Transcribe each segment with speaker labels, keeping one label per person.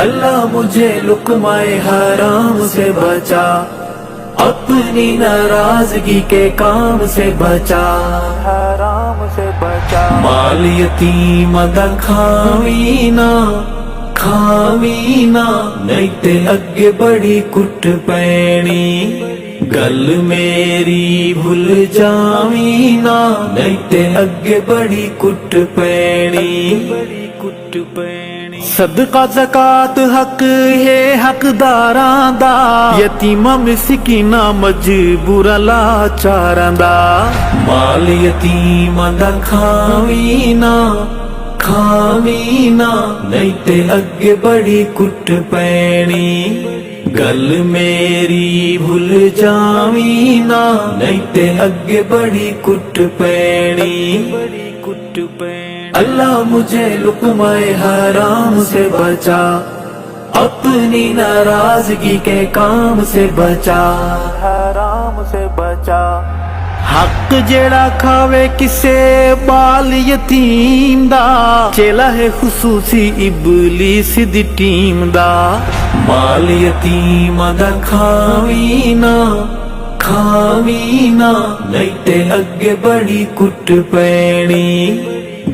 Speaker 1: اللہ مجھے لقمۂ حرام سے بچا، اپنی ناراضگی کے کام سے بچا، حرام سے بچا۔ مال یتیم دا کھاوی نا، کھاوی نا، نہیں تے اگے بڑی کٹ پینی، گل میری بھول جاوی نا، نہیں تے اگے بڑی کٹ پینی، بڑی کٹ پینی۔ صدقہ زکات حق ہے حقداراں دا، یتیماں مسکیناں مجبوراں لاچاراں دا، مال یتیماں دا کھاوی نا، کھاوی نا، نہیں تے اگے بڑی کٹ پینی، گل میری بھول جاوی نا، نہیں تے اگے بڑی کٹ پینی، بڑی کٹ پینی۔ اللہ مجھے لقمۂ حرام سے بچا، اپنی ناراضگی کے کام سے بچا، حرام سے بچا۔ حق جیڑا کھاوے کسے بال یتیم دا، چیلا ہے خصوصی ابلیس دی ٹیم دا، مال یتیم دا کھاوی نا، کھاوی نا، نہیں تے اگے بڑی کٹ پینی،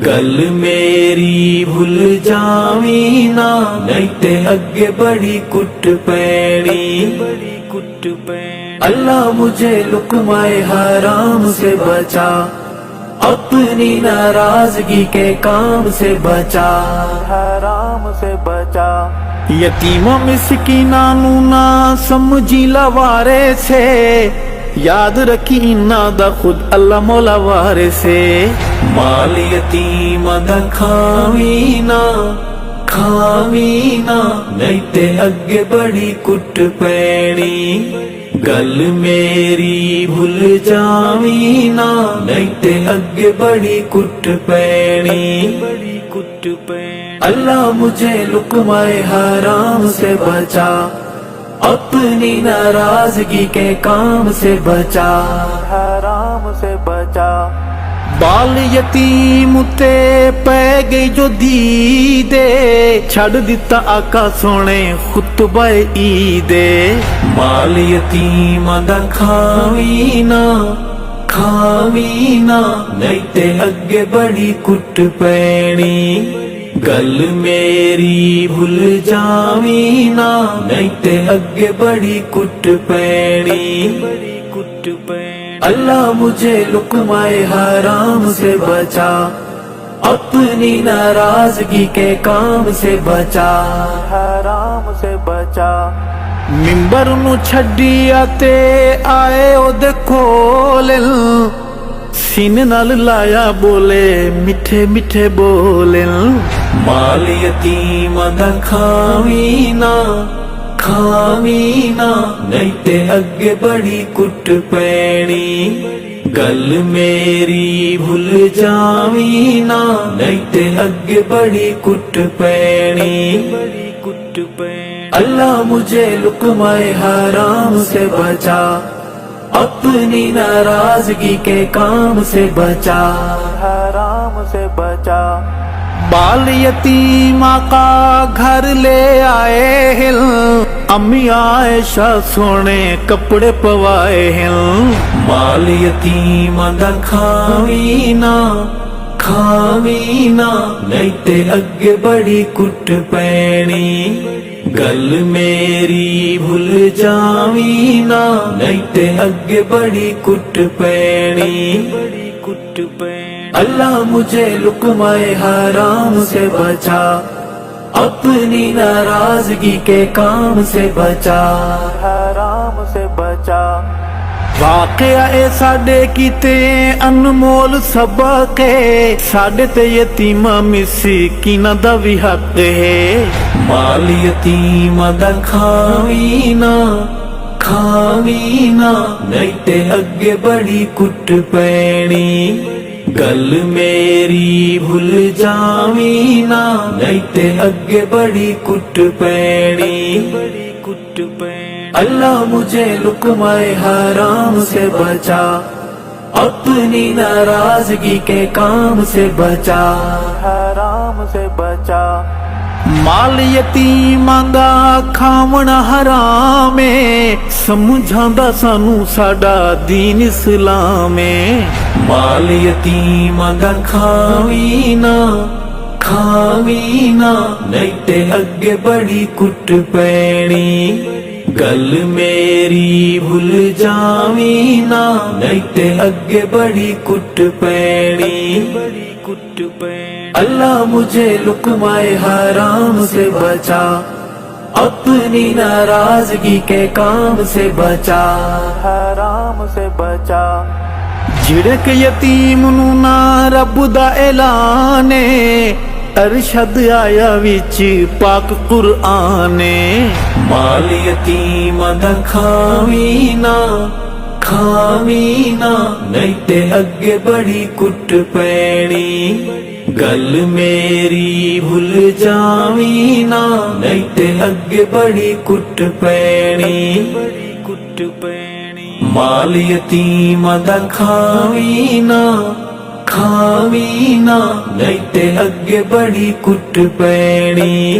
Speaker 1: گل میری بھول جاوی نا، نہیں تے اگے بڑی کٹ پینی، بڑی کٹ پینی۔ اللہ مجھے لقمۂ حرام سے بچا، اپنی ناراضگی کے کام سے بچا، حرام سے بچا۔ یتیموں مسکیناں نوں نہ سمجھی لوارے سے، یاد رکھی انہاں دا خود اللہ مولا وارث ہے، مال یتیم دا کھاوی نا، کھاوی نا، نہیں تے اگے بڑی کٹ پینی، گل میری بھول جاوی نا، نہیں تے اگے بڑی کٹ پینی، بڑی کٹ پینی۔ اللہ مجھے لقمۂ حرام سے بچا، اپنی ناراضگی کے کام سے بچا، حرام سے بچا۔ بال یتیم تے پے گئی جو دیدے، چھڑ دیتا آقا سونے خطبہ عید، مال یتیم دا کھاوی نا، کھاوی نا، نہیں تے اگے بڑی کٹ پینی، گل میری بھول جاوی نا، نہیں تے اگے بڑی کٹ پینی، بڑی کٹ پینی۔ اللہ مجھے لقمۂ حرام سے بچا، اپنی ناراضگی کے کام سے بچا، حرام سے بچا۔ ممبر نو چھڈی آتے آئے او دیکھو لل، سینے نال لایا بولے میٹھے میٹھے بولے، مال یتیم دا کھاوی نا، کھاوی نا، نہیں تے اگے بڑی کٹ پینی، گل میری بھول جاوی نا، نہیں تے اگے بڑی کٹ پینی، بڑی کٹ پینی۔ اللہ مجھے لقمۂ حرام سے بچا، اپنی ناراضگی کے کام سے بچا، حرام سے بچا۔ بال یتیم آقا گھر لے آئے ہیں، امی عائشہ سونے کپڑے پوائے ہیں، مال یتیم دا کھاوی نا، کھاوی نا، نہیں تے اگے بڑی کٹ پینی، گل میری بھول جاوی نا، نہیں تے اگے بڑی کٹ پینی، بڑی کٹ پینی۔ اللہ مجھے لقمۂ حرام سے بچا، اپنی ناراضگی کے کام سے بچا، حرام سے بچا۔ واقعہ اے ساڈے کیتے انمول سبق ہے، ساڈے تے یتیماں مسکیناں دا وی حق ہے، مال یتیم دا کھاوی نا، کھاوی نا، نہیں تے اگے بڑی کٹ پینی، گل میری بھول جاوی نا، نہیں تے اگے بڑی کٹ پینی، بڑی کٹ پینی۔ اللہ مجھے لقمۂ حرام سے بچا، اپنی ناراضگی کے کام سے بچا، حرام سے بچا۔ ਮਾਲ ਯਤੀਮਾਂ ਦਾ ਖਾਵਣਾ ਹਰਾਮ ਏ, ਸਮਝਾਂਦਾ ਸਾਨੂੰ ਸਾਡਾ ਦੀਨ ਇਸਲਾਮ ਏ। ਮਾਲ ਯਤੀਮਾਂ ਦਾ ਖਾਵੀ ਨਾ ਨਹੀਂ ਤੇ ਅੱਗੇ ਬੜੀ ਕੁੱਟ ਪੈਣੀ। ਗੱਲ ਮੇਰੀ ਭੁੱਲ ਜਾਵੀਂ ਨਾ, ਨਹੀਂ ਤੇ ਅੱਗੇ ਬੜੀ ਕੁੱਟ ਪੈਣੀ। اللہ مجھے لقمۂ حرام سے بچا، اپنی ناراضگی کے کام سے بچا، حرام سے بچا۔ جھڑک یتیم نو نا رب دا اعلان ہے، ارشد آیا وچ پاک قرآن ہے۔ مال یتیم دا کھاویں نا نہیں تے اگے بڑی کٹ پینی۔ گل میری بھول جاویں نا، نہیں تے اگے بڑی کٹ پینی۔ مال یتیم دا کھاویں نا، نہیں تے اگے بڑی کٹ پینی۔